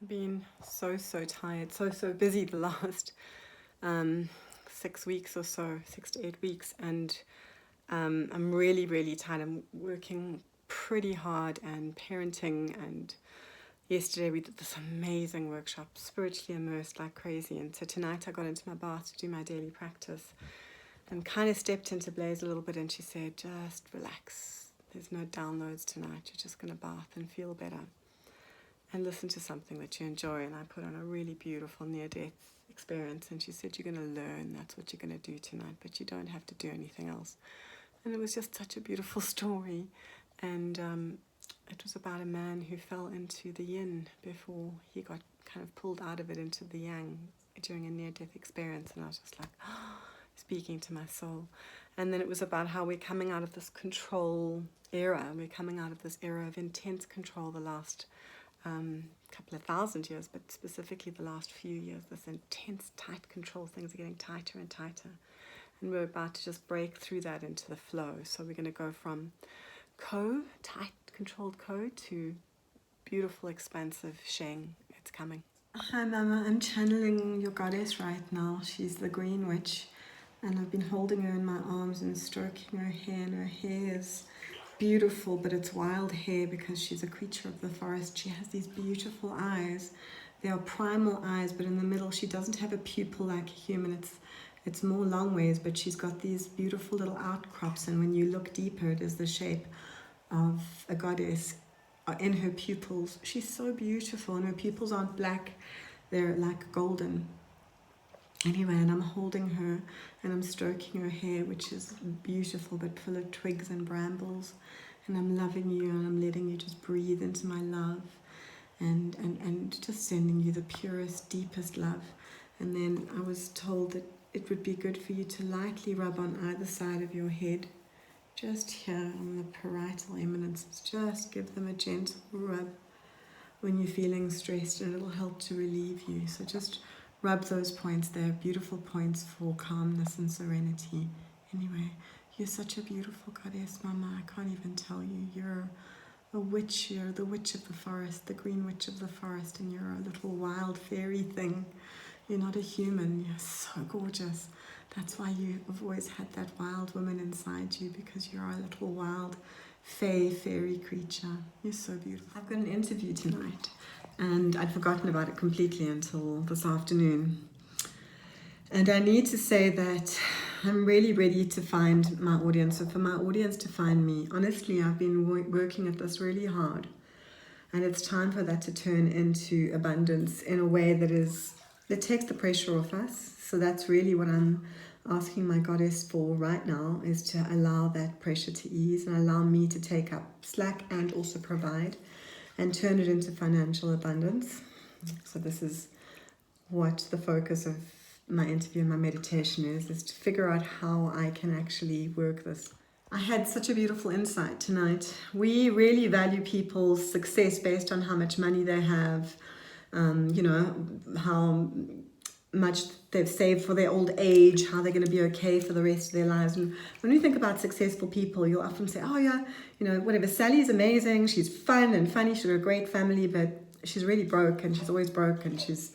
been so tired, so busy the last 6 weeks or so, 6 to 8 weeks, and I'm really tired. I'm working pretty hard and parenting, and yesterday we did this amazing workshop, spiritually immersed like crazy, and so tonight I got into my bath to do my daily practice and kind of stepped into Blaze a little bit, and she said, just relax, there's no downloads tonight, you're just going to bath and feel better and listen to something that you enjoy. And I put on a really beautiful near-death experience, and she said, you're going to learn, that's what you're going to do tonight, but you don't have to do anything else. And it was just such a beautiful story, and it was about a man who fell into the yin before he got kind of pulled out of it into the yang during a near-death experience, and I was just like, oh, speaking to my soul. And then it was about how we're coming out of this control era, we're coming out of this era of intense control the last couple of thousand years, but specifically the last few years, this intense tight control, things are getting tighter and tighter, and we're about to just break through that into the flow. So we're going to go from tight controlled to beautiful expansive sheng. It's coming. Hi Mama, I'm channeling your goddess right now. She's the Green Witch, and I've been holding her in my arms and stroking her hair, and her hair is beautiful, but it's wild hair because she's a creature of the forest. She has these beautiful eyes. They are primal eyes, but in the middle she doesn't have a pupil like a human. It's more long ways, but she's got these beautiful little outcrops, and when you look deeper, it is the shape of a goddess in her pupils. She's so beautiful, and her pupils aren't black, they're like golden. Anyway, and I'm holding her and I'm stroking her hair, which is beautiful but full of twigs and brambles, and I'm loving you, and I'm letting you just breathe into my love, and just sending you the purest, deepest love. And then I was told that it would be good for you to lightly rub on either side of your head, just here on the parietal eminences. Just give them a gentle rub when you're feeling stressed, and it'll help to relieve you. So just rub those points. They're beautiful points for calmness and serenity. Anyway, you're such a beautiful goddess, Mama. I can't even tell you. You're a witch. You're the witch of the forest, the Green Witch of the forest, and you're a little wild fairy thing. You're not a human. You're so gorgeous. That's why you have always had that wild woman inside you, because you're a little wild fairy creature. You're so beautiful. I've got an interview tonight, and I'd forgotten about it completely until this afternoon. And I need to say that I'm really ready to find my audience. So for my audience to find me, honestly, I've been working at this really hard, and it's time for that to turn into abundance in a way that takes the pressure off us. So that's really what I'm asking my goddess for right now, is to allow that pressure to ease and allow me to take up slack and also provide and turn it into financial abundance. So this is what the focus of my interview and my meditation is to figure out how I can actually work this. I had such a beautiful insight tonight. We really value people's success based on how much money they have, how much they've saved for their old age, how they're going to be okay for the rest of their lives. And when we think about successful people, you'll often say, oh yeah, whatever, Sally's amazing, she's fun and funny, she's got a great family, but she's really broke, and she's always broke, and she's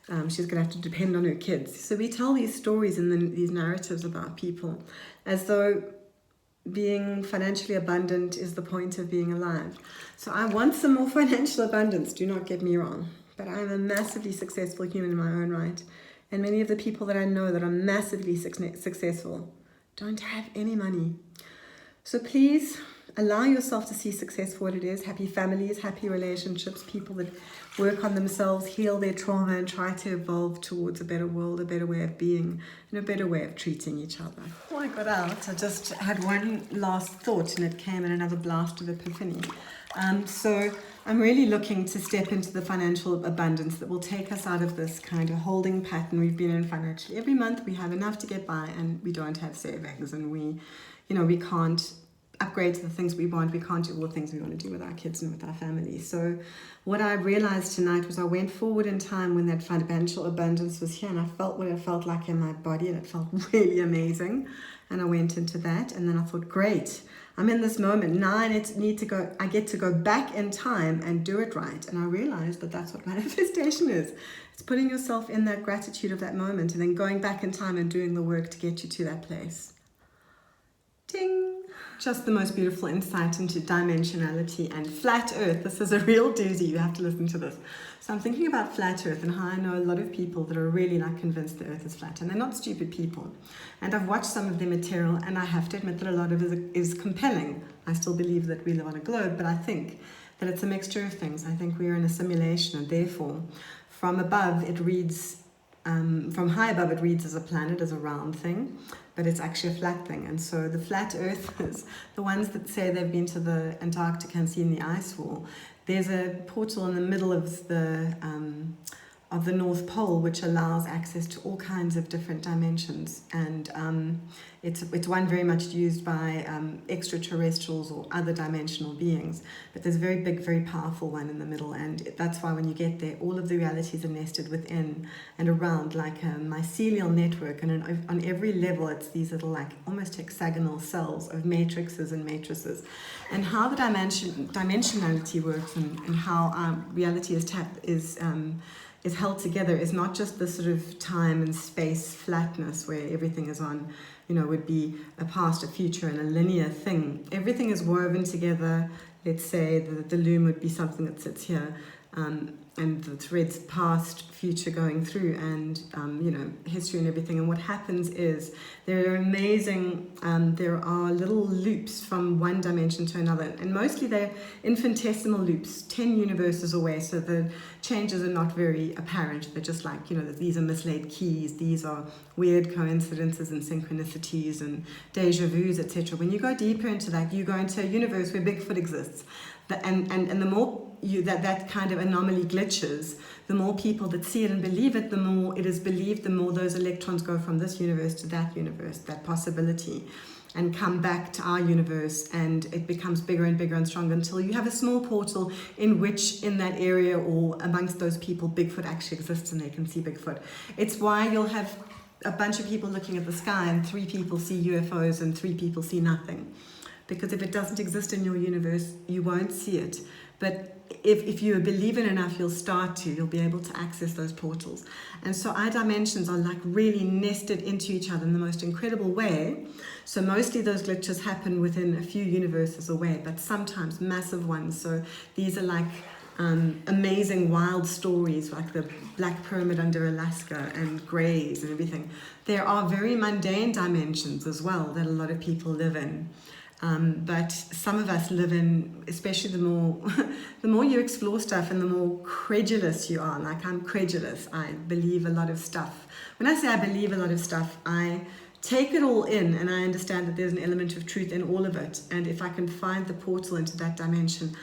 going to have to depend on her kids. So we tell these stories and these narratives about people as though being financially abundant is the point of being alive. So I want some more financial abundance, do not get me wrong, but I'm a massively successful human in my own right. And many of the people that I know that are massively successful don't have any money. So please allow yourself to see success for what it is. Happy families, happy relationships, people that work on themselves, heal their trauma, and try to evolve towards a better world, a better way of being, and a better way of treating each other. Before I got out, I just had one last thought, and it came in another blast of epiphany. So I'm really looking to step into the financial abundance that will take us out of this kind of holding pattern we've been in financially. Every month we have enough to get by, and we don't have savings, and we can't upgrade to the things we want. We can't do all the things we want to do with our kids and with our families. So what I realized tonight was I went forward in time when that financial abundance was here, and I felt what it felt like in my body, and it felt really amazing. And I went into that, and then I thought, great, I'm in this moment now. I get to go back in time and do it right. And I realized that that's what manifestation is. It's putting yourself in that gratitude of that moment, and then going back in time and doing the work to get you to that place. Ting! Just the most beautiful insight into dimensionality and flat earth. This is a real doozy. You have to listen to this. So I'm thinking about flat earth and how I know a lot of people that are really like convinced the earth is flat, and they're not stupid people. And I've watched some of their material, and I have to admit that a lot of it is compelling. I still believe that we live on a globe, but I think that it's a mixture of things. I think we're in a simulation, and therefore from above it reads, from high above it reads as a planet, as a round thing, but it's actually a flat thing. And so the flat earthers, the ones that say they've been to the Antarctic and seen the ice wall, there's a portal in the middle of the North Pole which allows access to all kinds of different dimensions, and it's one very much used by extraterrestrials or other dimensional beings, but there's a very big, very powerful one in the middle, and that's why when you get there, all of the realities are nested within and around like a mycelial network, and on every level it's these little like almost hexagonal cells of matrices and matrices. And how the dimensionality works and how our reality is held together is not just the sort of time and space flatness where everything is on, would be a past, a future, and a linear thing. Everything is woven together. Let's say the loom would be something that sits here, and the threads past, future going through, and history and everything. And what happens is there are little loops from one dimension to another, and mostly they're infinitesimal loops, 10 universes away, so the changes are not very apparent. They're just like, these are mislaid keys, these are weird coincidences and synchronicities and deja vus, etc. When you go deeper into that, you go into a universe where Bigfoot exists. And the more that kind of anomaly glitches, the more people that see it and believe it, the more it is believed, the more those electrons go from this universe to that universe, that possibility, and come back to our universe, and it becomes bigger and bigger and stronger until you have a small portal in which, in that area or amongst those people, Bigfoot actually exists and they can see Bigfoot. It's why you'll have a bunch of people looking at the sky and 3 people see UFOs and 3 people see nothing. Because if it doesn't exist in your universe, you won't see it. But if you believe in enough, you'll be able to access those portals. And so our dimensions are like really nested into each other in the most incredible way. So mostly those glitches happen within a few universes away, but sometimes massive ones. So these are like amazing wild stories, like the Black Pyramid under Alaska and Greys and everything. There are very mundane dimensions as well that a lot of people live in. But some of us live in, especially the more you explore stuff and the more credulous you are. Like I'm credulous. I believe a lot of stuff. When I say I believe a lot of stuff, I take it all in and I understand that there's an element of truth in all of it. And if I can find the portal into that dimension,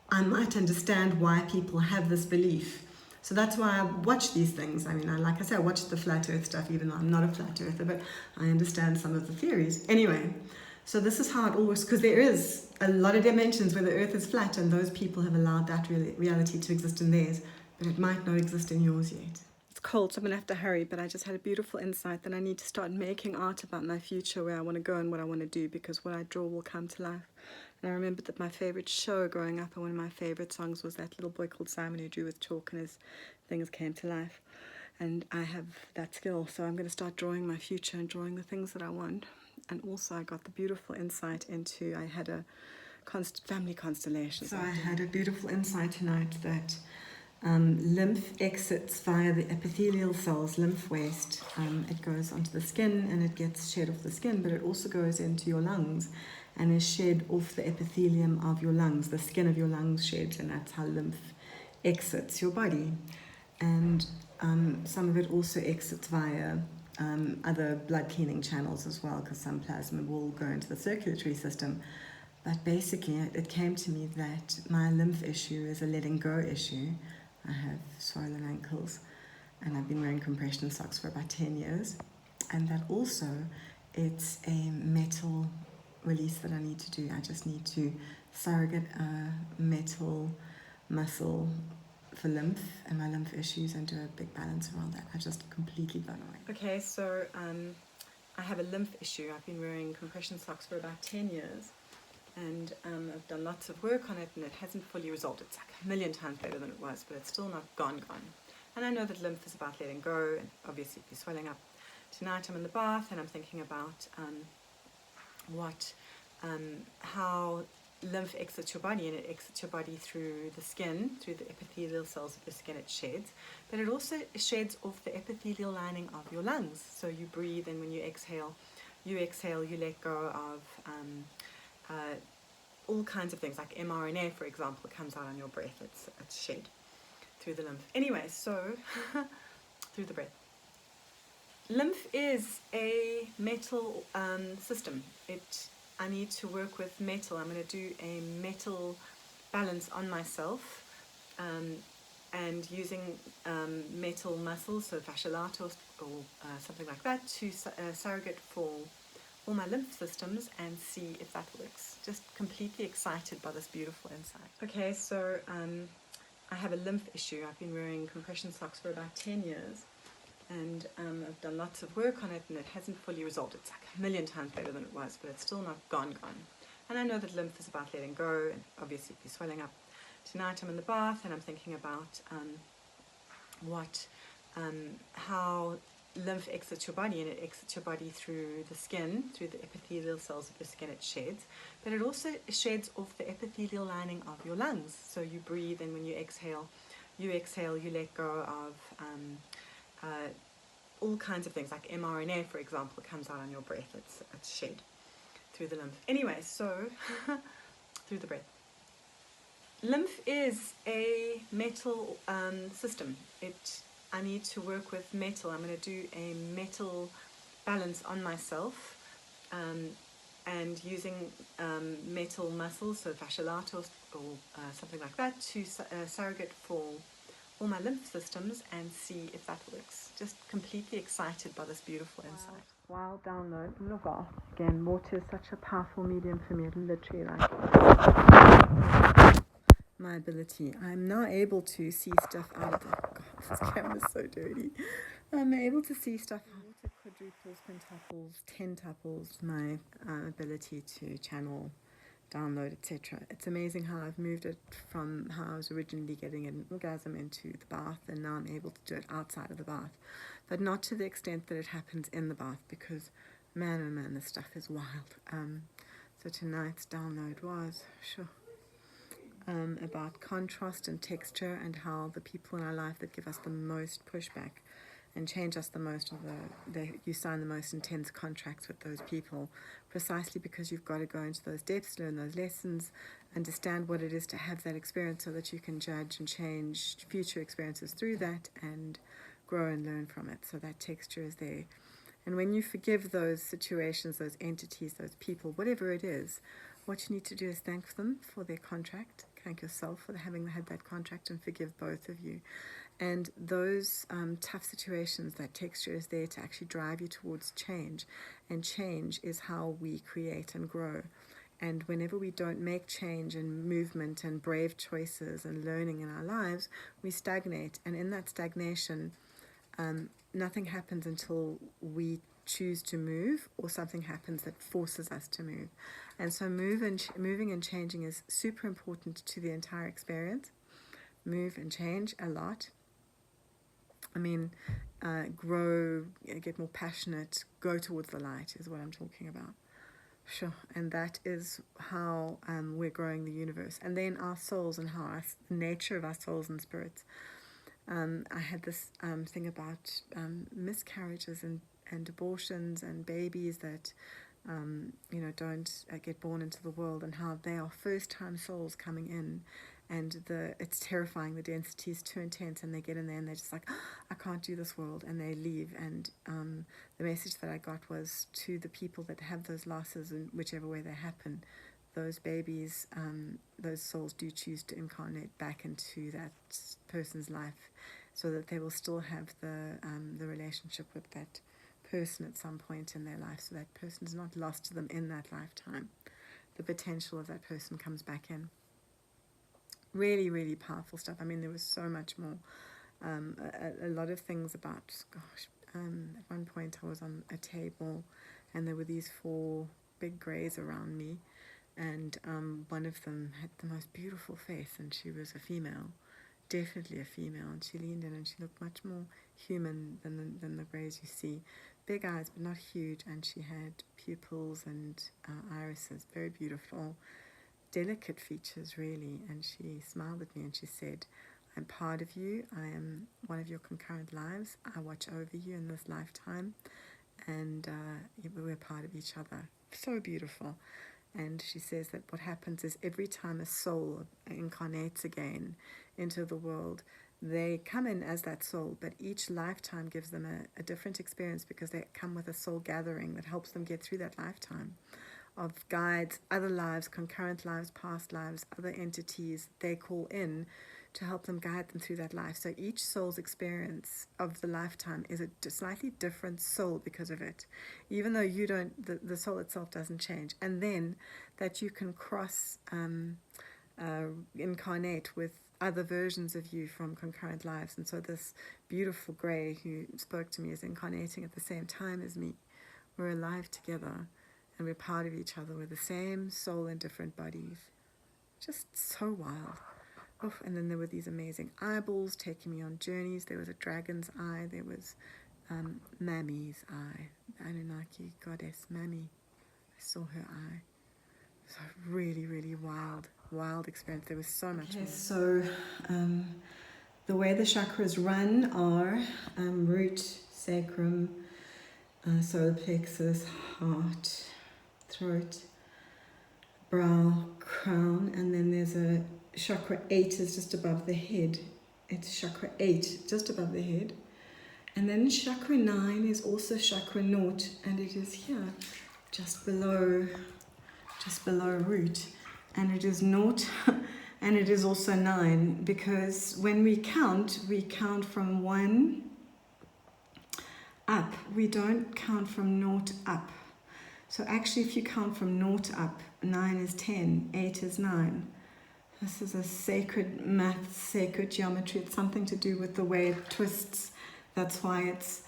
I might understand why people have this belief. So that's why I watch these things. I mean, like I said, I watch the flat earth stuff, even though I'm not a flat earther, but I understand some of the theories. Anyway, so this is how it all works, because there is a lot of dimensions where the earth is flat, and those people have allowed that reality to exist in theirs, but it might not exist in yours yet. It's cold, so I'm going to have to hurry, but I just had a beautiful insight that I need to start making art about my future, where I want to go and what I want to do, because what I draw will come to life. And I remembered that my favourite show growing up, and one of my favourite songs was that little boy called Simon who drew with chalk and his things came to life. And I have that skill, so I'm going to start drawing my future and drawing the things that I want. And also I got the beautiful insight into, I had a family constellation. So I had a beautiful insight tonight that lymph exits via the epithelial cells, lymph waste. It goes onto the skin and it gets shed off the skin, but it also goes into your lungs and is shed off the epithelium of your lungs. The skin of your lungs sheds, and that's how lymph exits your body. And some of it also exits via other blood cleaning channels as well, because some plasma will go into the circulatory system. But basically it came to me that my lymph issue is a letting go issue. I have swollen ankles and I've been wearing compression socks for about 10 years, and that also it's a metal release that I need to do. I just need to surrogate a metal muscle for lymph and my lymph issues and do a big balance around that. I just completely blown away. Okay, so I have a lymph issue. I've been wearing compression socks for about 10 years. And I've done lots of work on it, and it hasn't fully resolved. It's like a million times better than it was, but it's still not gone. And I know that lymph is about letting go, and obviously if you're swelling up. Tonight I'm in the bath, and I'm thinking about how lymph exits your body, and it exits your body through the skin, through the epithelial cells of your skin. It sheds, but it also sheds off the epithelial lining of your lungs. So you breathe, and when you exhale, you let go of all kinds of things, like mRNA, for example, comes out on your breath. It's shed through the lymph. Anyway, so through the breath. Lymph is a metal system. I need to work with metal. I'm going to do a metal balance on myself, and using metal muscles, so fascia lata or something like that, to surrogate for all my lymph systems and see if that works. Just completely excited by this beautiful insight. Okay, so I have a lymph issue. I've been wearing compression socks for about 10 years, and I've done lots of work on it, and it hasn't fully resolved. It's like a million times better than it was, but it's still not gone. And I know that lymph is about letting go, and obviously if you're swelling up. Tonight I'm in the bath, and I'm thinking about how lymph exits your body, and it exits your body through the skin, through the epithelial cells of your skin. It sheds, but it also sheds off the epithelial lining of your lungs. So you breathe, and when you exhale, you let go of all kinds of things, like mRNA, for example, comes out on your breath. It's shed through the lymph. Anyway, so through the breath. Lymph is a metal system. I need to work with metal. I'm going to do a metal balance on myself, and using metal muscles, so fascia lata or something like that, to surrogate for all my lymph systems and see if that works. Just completely excited by this beautiful insight. Wow, download in the bath. Again, water is such a powerful medium for me. It literally, my ability. I'm now able to see stuff out of the... God, this camera's so dirty. I'm able to see stuff out of the quadruples, pentuples, tentuples, my ability to channel, download, etc. It's amazing how I've moved it from how I was originally getting an orgasm into the bath, and now I'm able to do it outside of the bath, but not to the extent that it happens in the bath, because man, oh man, this stuff is wild. So tonight's download was about contrast and texture, and how the people in our life that give us the most pushback and change us the most, you sign the most intense contracts with those people, precisely because you've got to go into those depths, learn those lessons, understand what it is to have that experience, so that you can judge and change future experiences through that and grow and learn from it. So that texture is there. And when you forgive those situations, those entities, those people, whatever it is, what you need to do is thank them for their contract, thank yourself for having had that contract, and forgive both of you. And those tough situations, that texture is there to actually drive you towards change. And change is how we create and grow. And whenever we don't make change and movement and brave choices and learning in our lives, we stagnate. And in that stagnation, nothing happens until we choose to move, or something happens that forces us to move. And so moving and changing is super important to the entire experience. Move and change a lot. I mean, grow, get more passionate, go towards the light is what I'm talking about. Sure. And that is how we're growing the universe. And then our souls, and how the nature of our souls and spirits. I had this thing about miscarriages and abortions and babies that don't get born into the world, and how they are first-time souls coming in, and it's terrifying. The density is too intense, and they get in there and they're just like, oh, I can't do this world, and they leave. And the message that I got was to the people that have those losses, in whichever way they happen, those babies, those souls do choose to incarnate back into that person's life, so that they will still have the relationship with that person at some point in their life, so that person is not lost to them in that lifetime. The potential of that person comes back in. Really, really powerful stuff. I mean, there was so much more. A lot of things about, at one point I was on a table and there were these 4 big greys around me, and one of them had the most beautiful face, and she was a female, definitely a female, and she leaned in and she looked much more human than the greys you see. Big eyes, but not huge, and she had pupils and irises, very beautiful, delicate features really. And she smiled at me and she said, I'm part of you, I am one of your concurrent lives, I watch over you in this lifetime, and we're part of each other. So beautiful. And she says that what happens is every time a soul incarnates again into the world, they come in as that soul, but each lifetime gives them a different experience, because they come with a soul gathering that helps them get through that lifetime, of guides, other lives, concurrent lives, past lives, other entities they call in to help them guide them through that life. So each soul's experience of the lifetime is a slightly different soul because of it, even though you don't, the soul itself doesn't change. And then that you can cross incarnate with other versions of you from concurrent lives. And so this beautiful grey who spoke to me is incarnating at the same time as me. We're alive together and we're part of each other. We're the same soul in different bodies. Just so wild. Oh, and then there were these amazing eyeballs taking me on journeys. There was a dragon's eye. There was Mammy's eye, Anunnaki goddess Mammy. I saw her eye. So really, really wild experience. There was so much more. So the way the chakras run are root, sacrum, solar plexus, heart, throat, brow, crown, and then there's a chakra 8 is just above the head. It's chakra 8, just above the head. And then chakra 9 is also chakra 0, and it is here, just below root. And it is 0, and it is also 9, because when we count from 1 up. We don't count from 0 up. So actually, if you count from 0 up, 9 is 10, 8 is 9. This is a sacred math, sacred geometry. It's something to do with the way it twists. That's why it's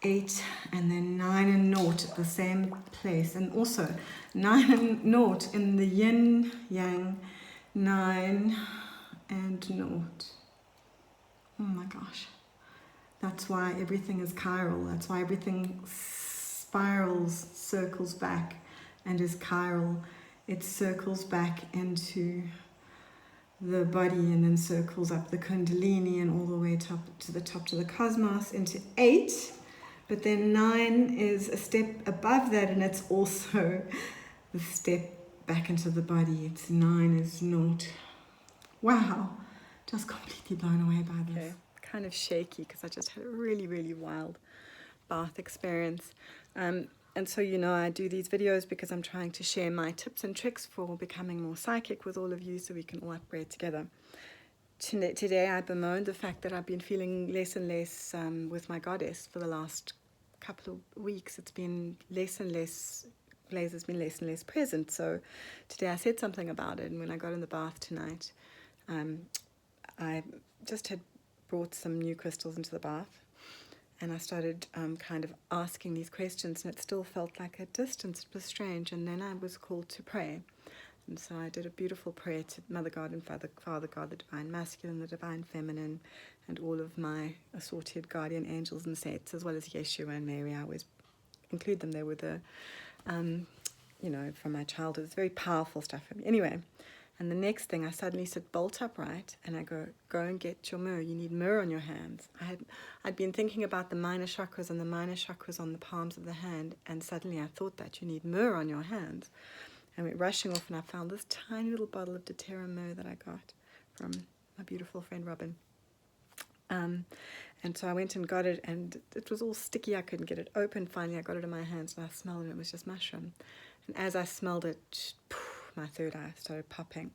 8 and then 9 and 0 at the same place. And also 9 and 0 in the yin, yang, 9 and 0. Oh my gosh. That's why everything is chiral. That's why everything spirals, circles back and is chiral. It circles back into the body and then circles up the kundalini and all the way top to the cosmos into 8. But then 9 is a step above that, and it's also the step back into the body. It's 9 is 0. Wow, just completely blown away by this. Okay. Kind of shaky because I just had a really, really wild bath experience. And so, I do these videos because I'm trying to share my tips and tricks for becoming more psychic with all of you so we can all upgrade together. Today I bemoaned the fact that I've been feeling less and less with my goddess for the last couple of weeks. It's been less and less, Blaze has been less and less present. So today I said something about it, and when I got in the bath tonight, I just had brought some new crystals into the bath. And I started kind of asking these questions, and it still felt like a distance. It was strange. And then I was called to pray. And so I did a beautiful prayer to Mother God and Father God, the Divine Masculine, the Divine Feminine, and all of my assorted guardian angels and saints, as well as Yeshua and Mary. I always include them there with the, from my childhood. It's very powerful stuff for me. Anyway. And the next thing, I suddenly sit bolt upright, and I go and get your mirror. You need mirror on your hands. I'd been thinking about the minor chakras and the minor chakras on the palms of the hand, and suddenly I thought that you need mirror on your hands. I went rushing off, and I found this tiny little bottle of doTERRA myrrh that I got from my beautiful friend Robin. And so I went and got it, and it was all sticky. I couldn't get it open. Finally, I got it in my hands, and I smelled it, and it was just mushroom. And as I smelled it, my third eye started popping.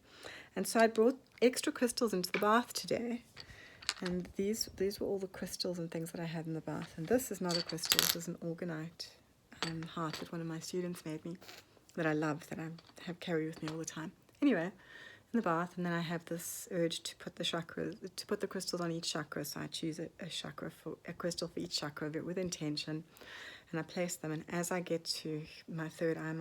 And so I brought extra crystals into the bath today, And these were all the crystals and things that I had in the bath. And this is not a crystal, this is an organite heart that one of my students made me, that I love, that I have carry with me all the time. Anyway, in the bath, and then I have this urge to put the chakras, to put the crystals on each chakra. So I choose a crystal for each chakra with intention, and I place them. And as I get to my third eye,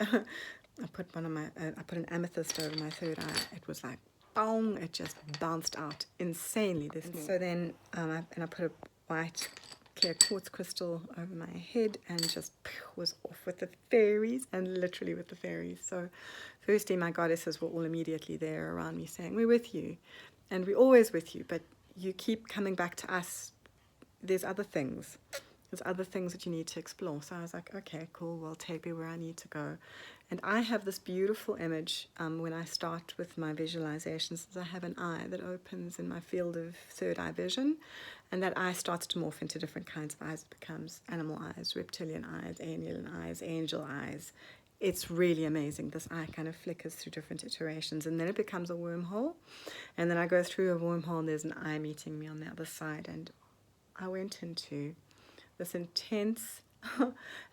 I put an amethyst over my third eye. It was like, boom! It just bounced out insanely. So then, I put a white clear quartz crystal over my head and just was off with the fairies, and literally with the fairies. So firstly, my goddesses were all immediately there around me saying, we're with you, and we're always with you, but you keep coming back to us. There's other things that you need to explore. So I was like, okay, cool, well, take me where I need to go. And I have this beautiful image when I start with my visualizations. I have an eye that opens in my field of third eye vision, and that eye starts to morph into different kinds of eyes. It becomes animal eyes, reptilian eyes, alien eyes, angel eyes. It's really amazing. This eye kind of flickers through different iterations, and then it becomes a wormhole. And then I go through a wormhole, and there's an eye meeting me on the other side. And I went into this intense,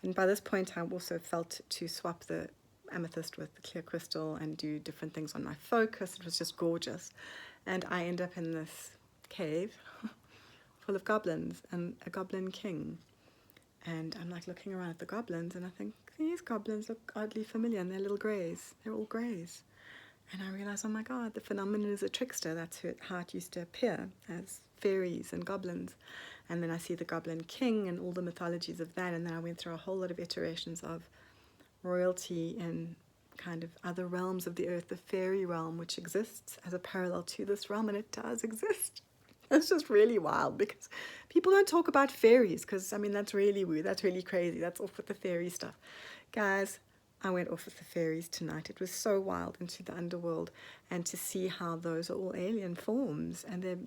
and by this point I also felt to swap the amethyst with the clear crystal and do different things on my focus. It was just gorgeous. And I end up in this cave full of goblins and a goblin king. And I'm like looking around at the goblins, and I think, these goblins look oddly familiar, and they're little greys. They're all greys. And I realize, oh my God, the phenomenon is a trickster. That's how it used to appear, as fairies and goblins. And then I see the Goblin King and all the mythologies of that. And then I went through a whole lot of iterations of royalty in kind of other realms of the earth, the fairy realm, which exists as a parallel to this realm, and it does exist. It's just really wild, because people don't talk about fairies, because, I mean, that's really weird, that's really crazy, that's off with the fairy stuff. Guys, I went off with the fairies tonight. It was so wild, into the underworld, and to see how those are all alien forms, and they're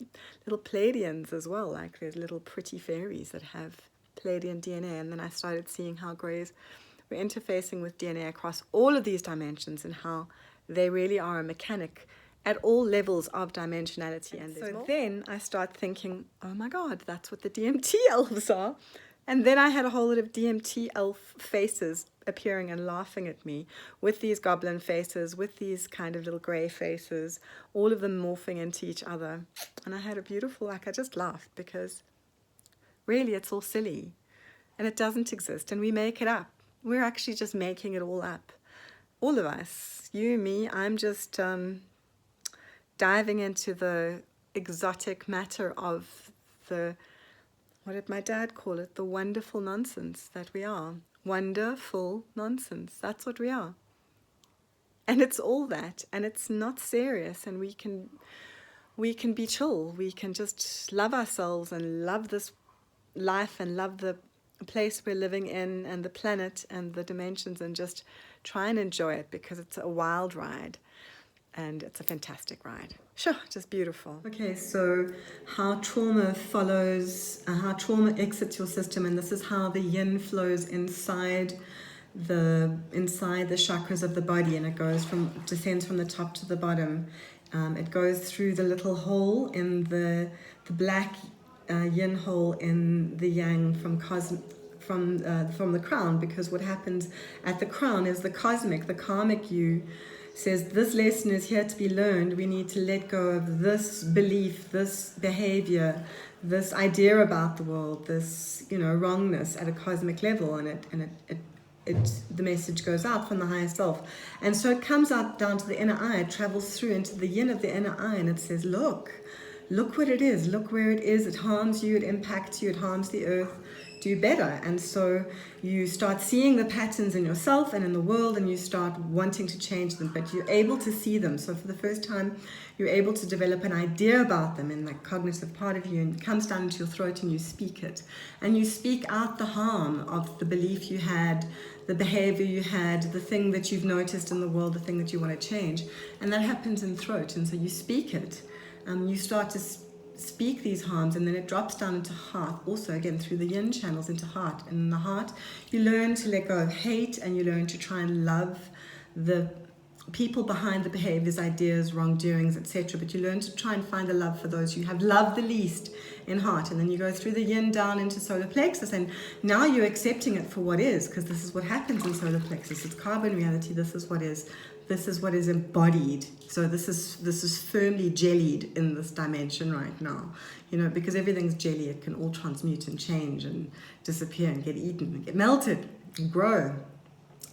little Pleiadians as well, like there's little pretty fairies that have Pleiadian DNA. And then I started seeing how greys were interfacing with DNA across all of these dimensions, and how they really are a mechanic at all levels of dimensionality. And so then I start thinking, oh my God, that's what the DMT elves are. And then I had a whole lot of DMT elf faces appearing and laughing at me, with these goblin faces, with these kind of little grey faces, all of them morphing into each other. And I had a beautiful, I just laughed, because really it's all silly and it doesn't exist, and we make it up. We're actually just making it all up. All of us, you, me, I'm just diving into the exotic matter of the, what did my dad call it? The wonderful nonsense that we are. Wonderful nonsense. That's what we are. And it's all that. And it's not serious. And we can be chill. We can just love ourselves and love this life and love the place we're living in and the planet and the dimensions, and just try and enjoy it, because it's a wild ride. And it's a fantastic ride. Sure, just beautiful. Okay, so how trauma follows, how trauma exits your system, and this is how the yin flows inside the chakras of the body, and it descends from the top to the bottom. It goes through the little hole in the black yin hole in the yang from the crown, because what happens at the crown is the karmic you says, this lesson is here to be learned. We need to let go of this belief, this behavior, this idea about the world, this wrongness at a cosmic level, and the message goes out from the higher self. And so it comes out down to the inner eye, it travels through into the yin of the inner eye, and it says, look what it is, look where it is, it harms you, it impacts you, it harms the earth, do better. And so you start seeing the patterns in yourself and in the world, and you start wanting to change them, but you're able to see them. So for the first time, you're able to develop an idea about them in the cognitive part of you, and it comes down into your throat and you speak it. And you speak out the harm of the belief you had, the behavior you had, the thing that you've noticed in the world, the thing that you want to change. And that happens in throat. And so you speak it. You start to speak these harms, and then it drops down into heart, also again through the yin channels into heart. And in the heart, you learn to let go of hate, and you learn to try and love the people behind the behaviors, ideas, wrongdoings, etc. But you learn to try and find the love for those you have loved the least in heart. And then you go through the yin down into solar plexus, and now you're accepting it for what is, because this is what happens in solar plexus. It's carbon reality. This is what is. This is what is embodied. So this is firmly jellied in this dimension right now. You know, because everything's jelly, it can all transmute and change and disappear and get eaten and get melted and grow.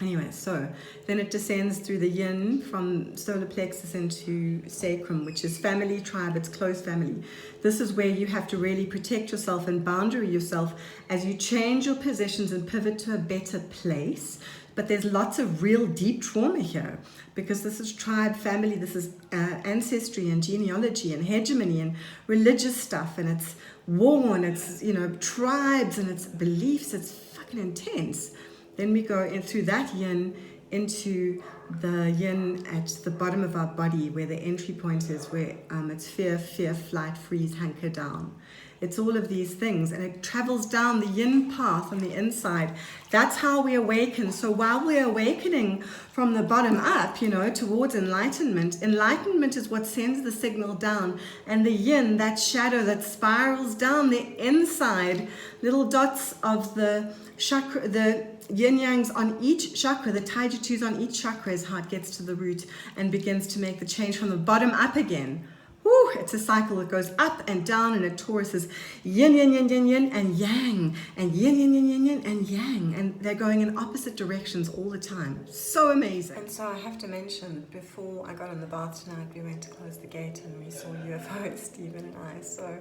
Anyway, so then it descends through the yin from solar plexus into sacrum, which is family, tribe, it's close family. This is where you have to really protect yourself and boundary yourself as you change your positions and pivot to a better place. But there's lots of real deep trauma here, because this is tribe, family, this is ancestry and genealogy and hegemony and religious stuff, and it's war, and it's, you know, tribes, and it's beliefs. It's fucking intense. Then we go in through that yin into the yin at the bottom of our body, where the entry point is, where it's fear, flight, freeze, hunker down. It's all of these things, and it travels down the yin path on the inside. That's how we awaken. So while we're awakening from the bottom up, you know, towards enlightenment, enlightenment is what sends the signal down. And the yin, that shadow that spirals down the inside, little dots of the chakra, the yin-yangs on each chakra, the taijitus on each chakra, is how it gets to the root and begins to make the change from the bottom up again. Woo, it's a cycle that goes up and down, and a torus is yin, yin, yin, yin, yin, and yang, and yin, yin, yin, yin, yin, and yang, and they're going in opposite directions all the time. So amazing. And so I have to mention, before I got in the bath tonight, we went to close the gate and we saw UFOs, Stephen and I. So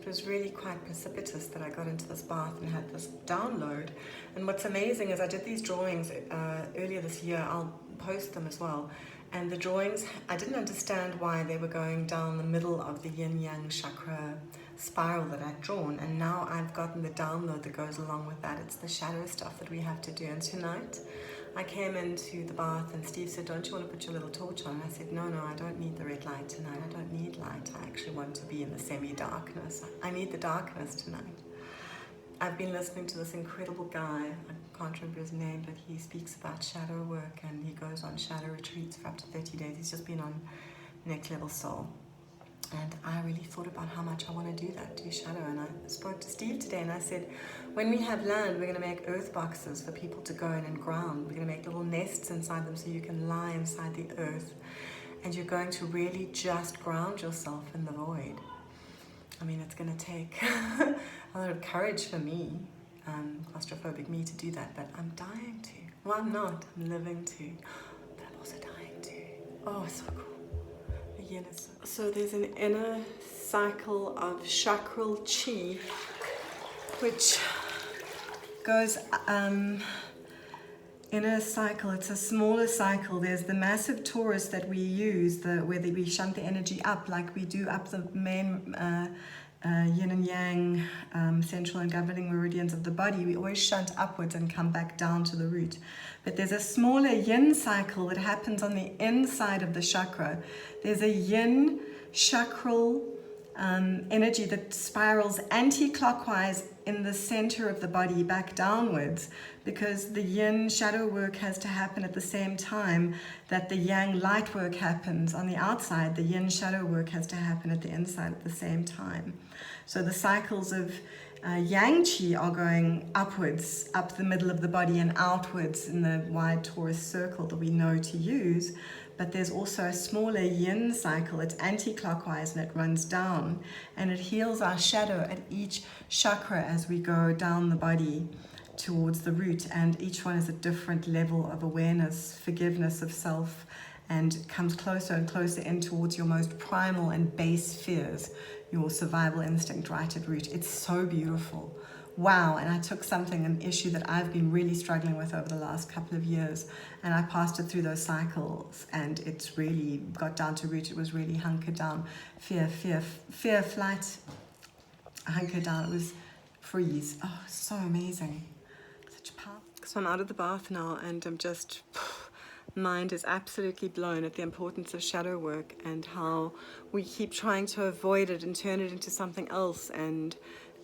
it was really quite precipitous that I got into this bath and had this download. And what's amazing is I did these drawings earlier this year. I'll post them as well. And the drawings, I didn't understand why they were going down the middle of the yin-yang chakra spiral that I'd drawn. And now I've gotten the download that goes along with that. It's the shadow stuff that we have to do. And tonight, I came into the bath and Steve said, "Don't you want to put your little torch on?" And I said, no, I don't need the red light tonight. I don't need light. I actually want to be in the semi-darkness. I need the darkness tonight. I've been listening to this incredible guy, I can't remember his name, but he speaks about shadow work, and he goes on shadow retreats for up to 30 days. He's just been on Next Level Soul. And I really thought about how much I want to do that, do shadow. And I spoke to Steve today and I said, when we have land, we're going to make earth boxes for people to go in and ground. We're going to make little nests inside them so you can lie inside the earth. And you're going to really just ground yourself in the void. I mean, it's going to take a lot of courage for me, claustrophobic me, to do that, but I'm dying to. Well, I'm not. I'm living to. But I'm also dying to. Oh, so cool. The yin is so there's an inner cycle of chakral chi, which goes inner cycle. It's a smaller cycle. There's the massive torus that we use, where we shunt the energy up, like we do up the main yin and yang, central and governing meridians of the body. We always shunt upwards and come back down to the root. But there's a smaller yin cycle that happens on the inside of the chakra. There's a yin chakral energy that spirals anti-clockwise in the center of the body back downwards, because the yin shadow work has to happen at the same time that the yang light work happens on the outside. The yin shadow work has to happen at the inside at the same time. So the cycles of yang chi are going upwards, up the middle of the body, and outwards in the wide torus circle that we know to use. But there's also a smaller yin cycle. It's anti-clockwise and it runs down, and it heals our shadow at each chakra as we go down the body towards the root, and each one is a different level of awareness, forgiveness of self, and comes closer and closer in towards your most primal and base fears, your survival instinct right at root. It's so beautiful. Wow. And I took an issue that I've been really struggling with over the last couple of years, and I passed it through those cycles, and it's really got down to root. It was really hunkered down. Fear, flight, hunker down. It was freeze. Oh, so amazing. Such power. So I'm out of the bath now, and I'm just, mind is absolutely blown at the importance of shadow work and how we keep trying to avoid it and turn it into something else. And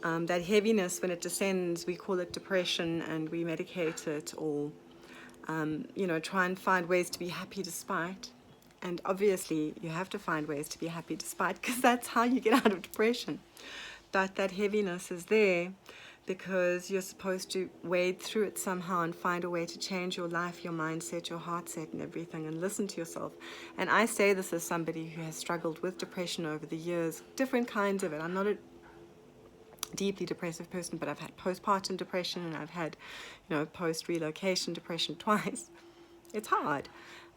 that heaviness, when it descends, we call it depression and we medicate it, or try and find ways to be happy despite. And obviously, you have to find ways to be happy despite, because that's how you get out of depression. But that heaviness is there because you're supposed to wade through it somehow and find a way to change your life, your mindset, your heart set, and everything, and listen to yourself. And I say this as somebody who has struggled with depression over the years, different kinds of it. I'm not a deeply depressive person, but I've had postpartum depression, and I've had, post-relocation depression twice. It's hard.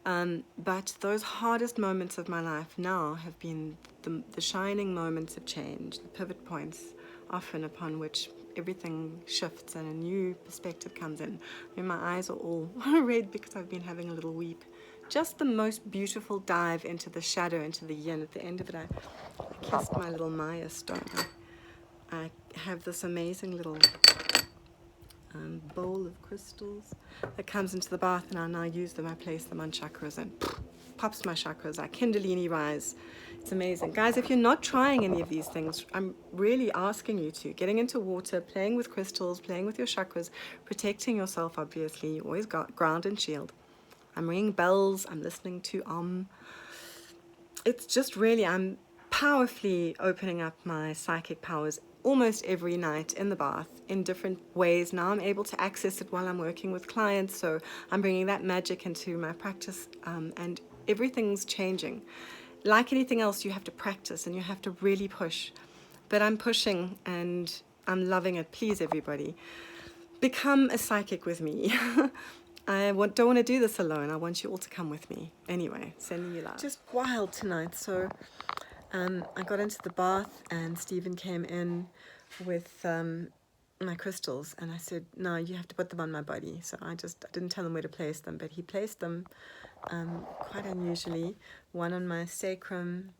But those hardest moments of my life now have been the shining moments of change, the pivot points, often upon which everything shifts and a new perspective comes in. I mean, my eyes are all red because I've been having a little weep. Just the most beautiful dive into the shadow, into the yin. At the end of it, I kissed my little Maya stone. I have this amazing little bowl of crystals that comes into the bath, and I now use them. I place them on chakras and pops my chakras. I Kundalini rise. It's amazing. Guys, if you're not trying any of these things, I'm really asking you to. Getting into water, playing with crystals, playing with your chakras, protecting yourself, obviously. You always got ground and shield. I'm ringing bells. I'm listening to It's just really, I'm powerfully opening up my psychic powers almost every night in the bath in different ways. Now I'm able to access it while I'm working with clients, so I'm bringing that magic into my practice, and everything's changing. Like anything else, you have to practice and you have to really push. But I'm pushing and I'm loving it. Please, everybody, become a psychic with me. Don't want to do this alone. I want you all to come with me. Anyway, sending you love. Just wild tonight. So I got into the bath and Stephen came in with my crystals, and I said, no, you have to put them on my body. So I didn't tell him where to place them, but he placed them quite unusually, one on my sacrum,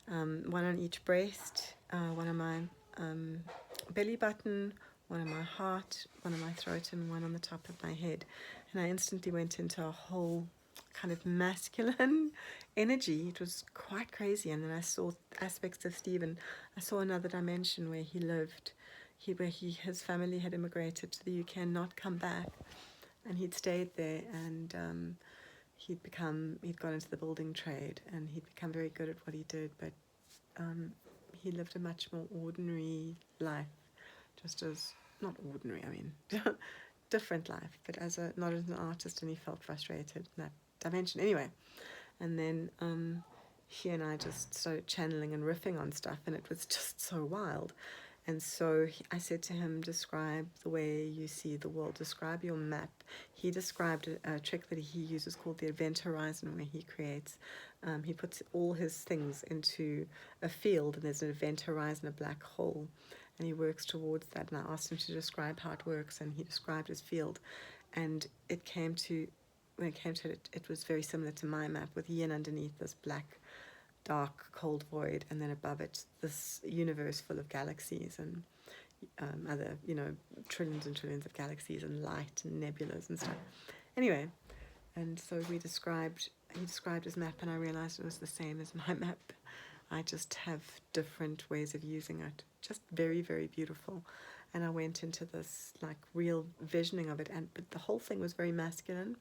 one on each breast, one on my belly button, one on my heart, one on my throat, and one on the top of my head. And I instantly went into a whole kind of masculine energy. It was quite crazy. And then I saw aspects of Stephen. I saw another dimension where he lived, his family had immigrated to the UK and not come back, and he'd stayed there, and he'd gone into the building trade, and he'd become very good at what he did, but he lived a much more ordinary life, just as, not ordinary, I mean, different life, but not as an artist, and he felt frustrated in that dimension. Anyway, and then he and I just started channeling and riffing on stuff, and it was just so wild. And so I said to him, describe the way you see the world, describe your map. He described a trick that he uses called the event horizon, where he creates, he puts all his things into a field, and there's an event horizon, a black hole, and he works towards that. And I asked him to describe how it works, and he described his field. And when it came to it, it was very similar to my map, with yin underneath this black, dark, cold void, and then above it this universe full of galaxies and other, trillions and trillions of galaxies and light and nebulas and stuff. Anyway, and so he described his map, and I realized it was the same as my map. I just have different ways of using it. Just very, very beautiful. And I went into this like real visioning of it, but the whole thing was very masculine.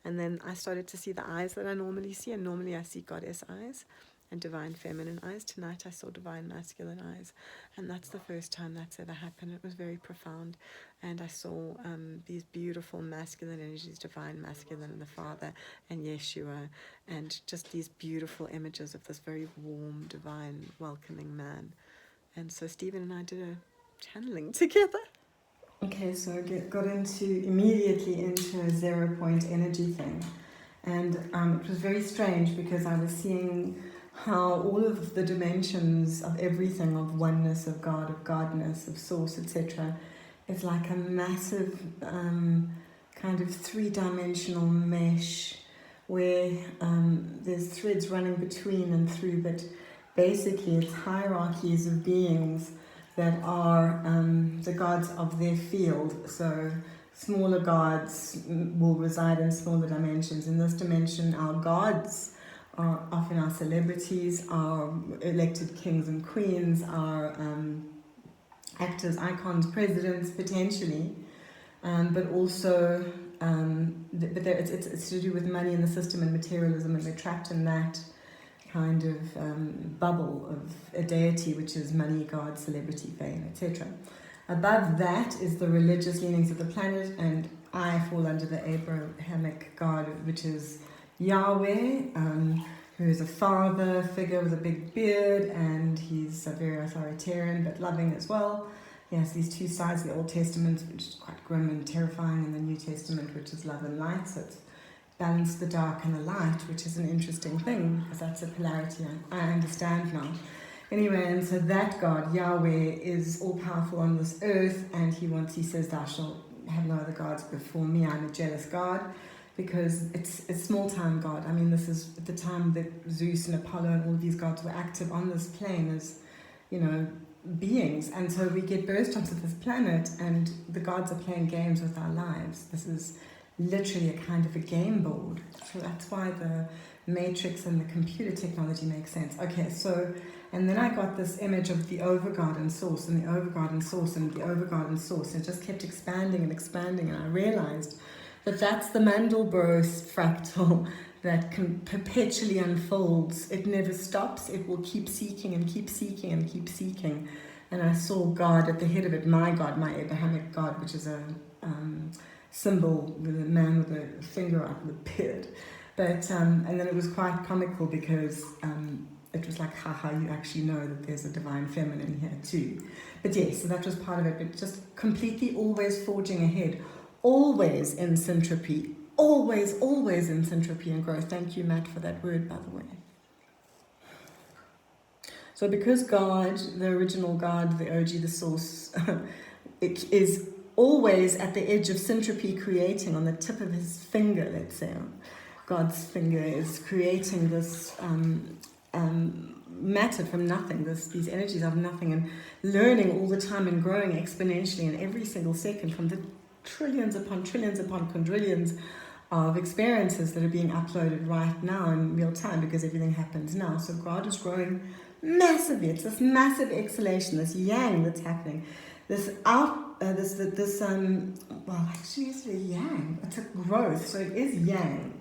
And then I started to see the eyes that I normally see, and normally I see goddess eyes and divine feminine eyes. Tonight I saw divine masculine eyes, and that's the first time that's ever happened. It was very profound, and I saw these beautiful masculine energies, divine masculine, and the Father, and Yeshua, and just these beautiful images of this very warm, divine, welcoming man. And so Stephen and I did a channeling together. Okay, so got immediately into a 0 point energy thing, and it was very strange because I was seeing how all of the dimensions of everything, of oneness, of God, of godness, of source, etc., is like a massive kind of three-dimensional mesh where there's threads running between and through, but basically it's hierarchies of beings that are the gods of their field. So smaller gods will reside in smaller dimensions. In this dimension, our gods are often our celebrities, our elected kings and queens, our actors, icons, presidents, potentially, but also but it's to do with money in the system and materialism, and we're trapped in that kind of bubble of a deity, which is money, God, celebrity, fame, etc. Above that is the religious leanings of the planet, and I fall under the Abrahamic God, which is Yahweh, who is a father figure with a big beard, and he's very authoritarian but loving as well. He has these two sides, the Old Testament, which is quite grim and terrifying, and the New Testament, which is love and light. So it's balance the dark and the light, which is an interesting thing, because that's a polarity I understand now. Anyway, and so that God, Yahweh, is all-powerful on this earth, and he says, thou shalt have no other gods before me. I'm a jealous God, because it's a small-time God. I mean, this is at the time that Zeus and Apollo and all of these gods were active on this plane as, beings. And so we get burst onto this planet, and the gods are playing games with our lives. This is literally a kind of a game board. So that's why the matrix and the computer technology makes sense. Okay, so, and then I got this image of the overgarden source and the overgarden source and the overgarden source, and it just kept expanding and expanding, and I realized that that's the Mandelbrot fractal that perpetually unfolds. It never stops. It will keep seeking and keep seeking and keep seeking. And I saw God at the head of it, my God, my Abrahamic God, which is a symbol with a man with a finger out with a beard. But and then it was quite comical, because it was like, haha, you actually know that there's a divine feminine here too. But yes, so that was part of it. But just completely always forging ahead, always in syntropy, always in syntropy and growth. Thank you, Matt, for that word, by the way. So because God, the original God, the OG, the source, it is always at the edge of syntropy, creating on the tip of his finger, let's say, God's finger is creating this matter from nothing, these energies of nothing, and learning all the time and growing exponentially in every single second from the trillions upon quadrillions of experiences that are being uploaded right now in real time, because everything happens now. So God is growing massively. It's this massive exhalation, this yang that's happening, actually it's a yang. It's a growth, so it is yang.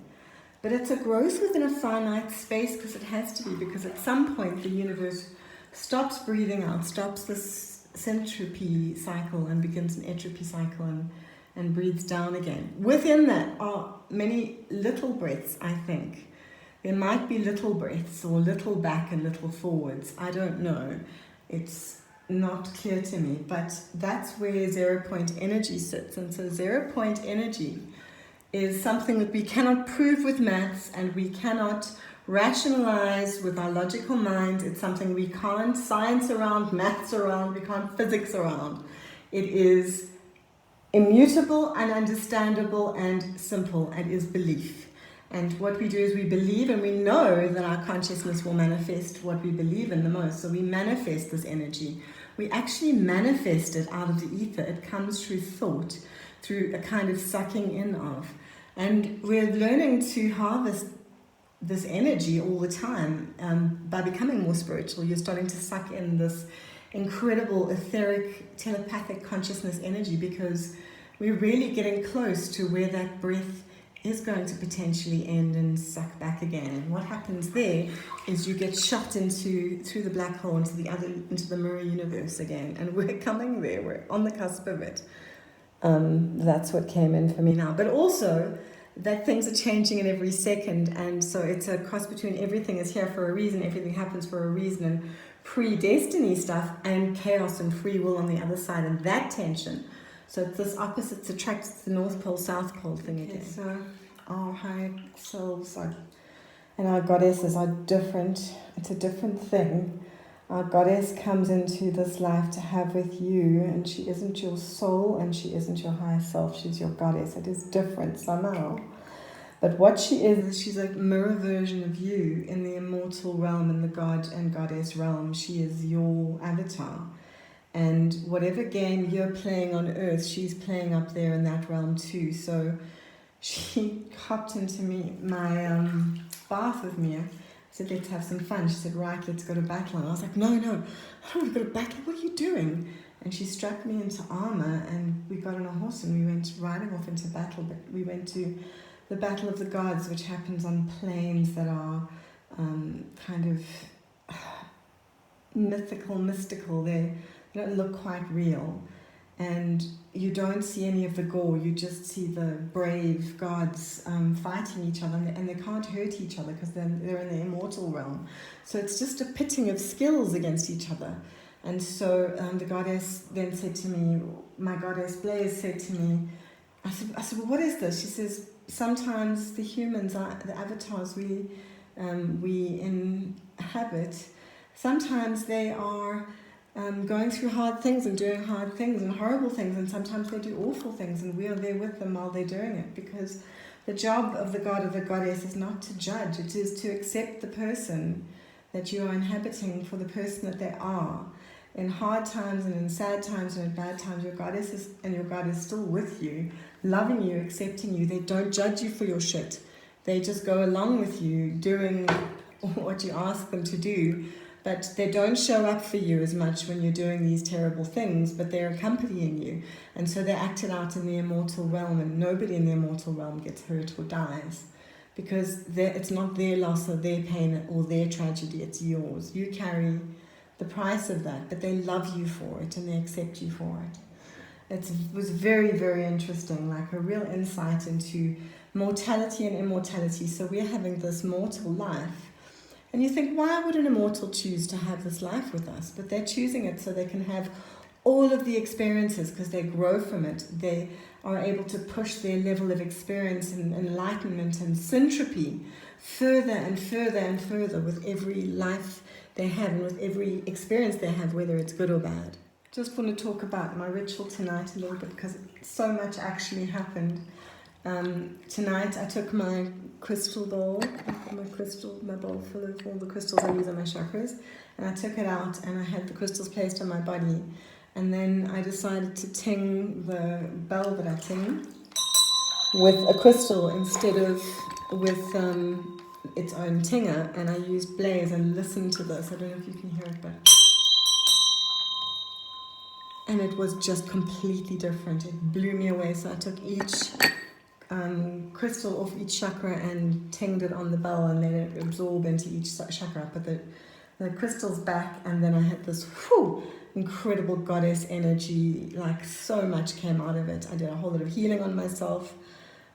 But it's a growth within a finite space, because it has to be, because at some point the universe stops breathing out, stops this syntropy cycle and begins an entropy cycle and breathes down again. Within that are many little breaths, I think. There might be little breaths, or little back and little forwards. I don't know. It's not clear to me, but that's where 0 point energy sits. And so 0 point energy is something that we cannot prove with maths, and we cannot rationalize with our logical minds. It's something we can't science around, maths around, we can't physics around. It is immutable and understandable and simple, and is belief. And what we do is we believe, and we know that our consciousness will manifest what we believe in the most. So we manifest this energy. We actually manifest it out of the ether. It comes through thought, through a kind of sucking in of. And we're learning to harvest this energy all the time. By becoming more spiritual, you're starting to suck in this incredible etheric, telepathic consciousness energy, because we're really getting close to where that breath is going to potentially end and suck back again. And what happens there is you get shot through the black hole into the mirror universe again. And we're coming there. We're on the cusp of it. That's what came in for me now. But also that things are changing in every second, and so it's a cross between everything is here for a reason, everything happens for a reason, and pre-destiny stuff, and chaos and free will on the other side, and that tension. So it's this opposites attract, it's the North Pole, South Pole thing again. So our high selves and our goddesses are different. It's a different thing. Our goddess comes into this life to have with you, and she isn't your soul, and she isn't your higher self. She's your goddess. It is different somehow. But what she is she's a mirror version of you in the immortal realm, in the god and goddess realm. She is your avatar. And whatever game you're playing on earth, she's playing up there in that realm too. So she hopped into my bath with me. I said, let's have some fun. She said, right, let's go to battle. And I was like, no, I don't want to go to battle. What are you doing? And she strapped me into armor, and we got on a horse and we went riding off into battle. But we went to the Battle of the Gods, which happens on plains that are kind of mystical. They don't look quite real. And you don't see any of the gore, you just see the brave gods fighting each other, and they can't hurt each other because they're in the immortal realm. So it's just a pitting of skills against each other. And so the goddess then said to me, my goddess Blaze said to me, I said, well, what is this? She says, sometimes the humans, the avatars we inhabit, sometimes they are going through hard things and doing hard things and horrible things, and sometimes they do awful things, and we are there with them while they're doing it, because the job of the god or the goddess is not to judge, it is to accept the person that you are inhabiting for the person that they are. In hard times and in sad times and in bad times, your goddess is still with you, loving you, accepting you. They don't judge you for your shit. They just go along with you, doing what you ask them to do. But they don't show up for you as much when you're doing these terrible things, but they're accompanying you. And so they're acted out in the immortal realm, and nobody in the immortal realm gets hurt or dies. Because it's not their loss or their pain or their tragedy, it's yours. You carry the price of that, but they love you for it and they accept you for it. It was very, very interesting, like a real insight into mortality and immortality. So we're having this mortal life, and you think, why would an immortal choose to have this life with us? But they're choosing it so they can have all of the experiences, because they grow from it. They are able to push their level of experience and enlightenment and syntropy further and further and further with every life they have and with every experience they have, whether it's good or bad. Just want to talk about my ritual tonight a little bit, because so much actually happened. Tonight I took my crystal bowl, my bowl full of all the crystals I use on my chakras, and I took it out and I had the crystals placed on my body, and then I decided to ting the bell that I ting with a crystal instead of with its own tinger, and I used Blaze, and listen to this, I don't know if you can hear it, but and it was just completely different. It blew me away. So I took each crystal off each chakra and tinged it on the bell, and let it absorb into each chakra. Put the crystals back, and then I had this incredible goddess energy. Like, so much came out of it. I did a whole lot of healing on myself.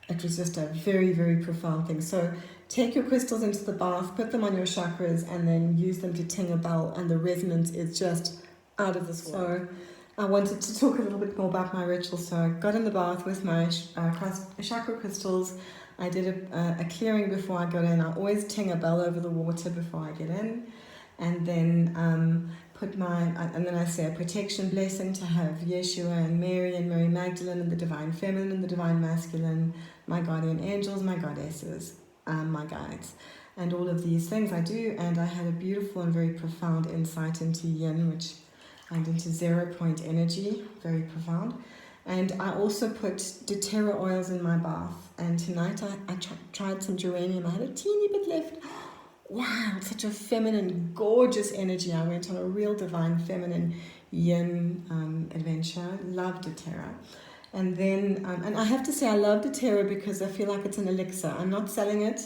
It was just a very, very profound thing. So take your crystals into the bath, put them on your chakras, and then use them to ting a bell, and the resonance is just out of this world. So I wanted to talk a little bit more about my ritual. So I got in the bath with my chakra crystals. I did a clearing before I got in. I always ting a bell over the water before I get in. And then and then I say a protection blessing to have Yeshua and Mary Magdalene and the Divine Feminine and the Divine Masculine, my guardian angels, my goddesses, my guides. And all of these things I do. And I had a beautiful and very profound insight into yin, and into 0 point energy, very profound. And I also put doTERRA oils in my bath. And tonight I tried some geranium. I had a teeny bit left. Wow, such a feminine, gorgeous energy. I went on a real divine feminine yin adventure. Love doTERRA. And then, and I have to say I love doTERRA because I feel like it's an elixir. I'm not selling it.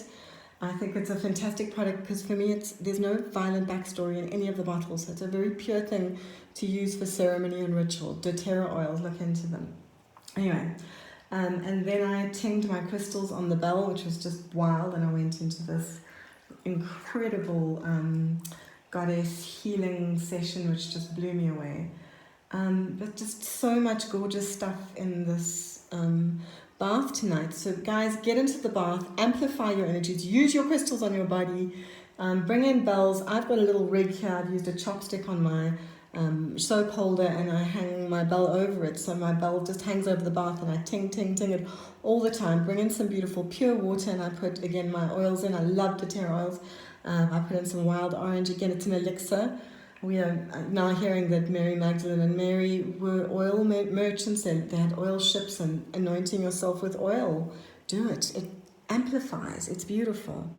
I think it's a fantastic product because for me there's no violent backstory in any of the bottles. So it's a very pure thing to use for ceremony and ritual. doTERRA oils, look into them. Anyway, and then I tinged my crystals on the bell, which was just wild, and I went into this incredible goddess healing session, which just blew me away. But just so much gorgeous stuff in this bath tonight. So guys, get into the bath, amplify your energies, use your crystals on your body, bring in bells. I've got a little rig here. I've used a chopstick on my soap holder, and I hang my bell over it, so my bell just hangs over the bath, and I ting it all the time. Bring in some beautiful pure water, and I put again my oils in. I love doTERRA oils. I put in some wild orange. Again, it's an elixir. We are now hearing that Mary Magdalene and Mary were oil merchants, and they had oil ships, and anointing yourself with oil. Do it. It amplifies. It's beautiful.